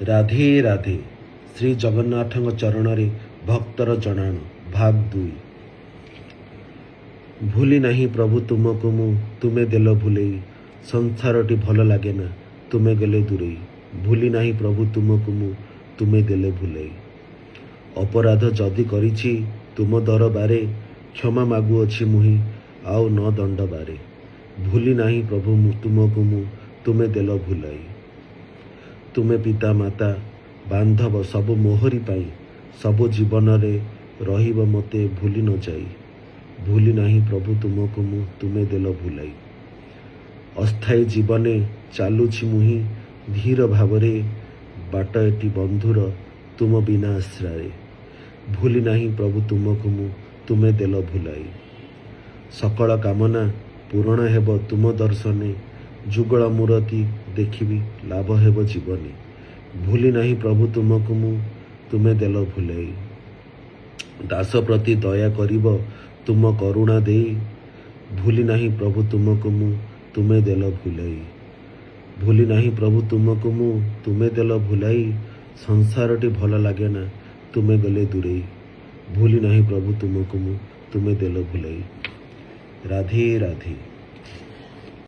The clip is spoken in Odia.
ରାଧେ ରାଧେ। ଶ୍ରୀ ଜଗନ୍ନାଥଙ୍କ ଚରଣରେ ଭକ୍ତର ଜଣାଣ ଭାଗ 2। ଭୁଲି ନାହିଁ ପ୍ରଭୁ ତୁମକୁ ମୁଁ, ତୁମେ ଦେଲ ଭୁଲେଇ। ସଂସାରଟି ଭଲ ଲାଗେ ନା, ତୁମେ ଗଲେ ଦୂରେଇ। ଭୁଲି ନାହିଁ ପ୍ରଭୁ ତୁମକୁ ମୁଁ, ତୁମେ ଦେଲେ ଭୁଲେଇ। ଅପରାଧ ଯଦି କରିଛି ତୁମ ଦରବାରେ, କ୍ଷମା ମାଗୁଅଛି ମୁହିଁ ଆଉ ନ ଦଣ୍ଡ ବାରେ। ଭୁଲି ନାହିଁ ପ୍ରଭୁ ତୁମକୁ ମୁଁ, ତୁମେ ଦେଲ ଭୁଲାଇ। ତୁମେ ପିତା ମାତା ବାନ୍ଧବ ସବୁ ମୋହରି ପାଇଁ, ସବୁ ଜୀବନରେ ରହିବ ମୋତେ ଭୁଲି ନ ଯାଇ। ଭୁଲି ନାହିଁ ପ୍ରଭୁ ତୁମକୁ ମୁଁ, ତୁମେ ଦେଲ ଭୁଲାଇ। ଅସ୍ଥାୟୀ ଜୀବନେ ଚାଲୁଛି ମୁହିଁ ଧୀର ଭାବରେ, ବାଟ ଏଠି ବନ୍ଧୁର ତୁମ ବିନା ଆଶ୍ରାରେ। ଭୁଲି ନାହିଁ ପ୍ରଭୁ ତୁମକୁ ମୁଁ, ତୁମେ ଦେଲ ଭୁଲାଇ। ସକଳ କାମନା ପୂରଣ ହେବ ତୁମ ଦର୍ଶନେ, ଯୁଗଳ ମୂରତି ଦେଖିବି ଲାଭ ହେବ ଜୀବନେ। ଭୁଲି ନାହିଁ ପ୍ରଭୁ ତୁମକୁ ମୁଁ, ତୁମେ ଦେଲ ଭୁଲାଇ। ଦାସ ପ୍ରତି ଦୟା କରିବ ତୁମ କରୁଣା ଦେଇ। ଭୁଲି ନାହିଁ ପ୍ରଭୁ ତୁମକୁ ମୁଁ, ତୁମେ ଦେଲ ଭୁଲାଇ। ଭୁଲି ନାହିଁ ପ୍ରଭୁ ତୁମକୁ ମୁଁ, ତୁମେ ଦେଲ ଭୁଲାଇ। ସଂସାରଟି ଭଲ ଲାଗେ ନା, ତୁମେ ଗଲେ ଦୂରେଇ। ଭୁଲି ନାହିଁ ପ୍ରଭୁ ତୁମକୁ ମୁଁ, ତୁମେ ଦେଲ ଭୁଲାଇ। ରାଧେ ରାଧେ।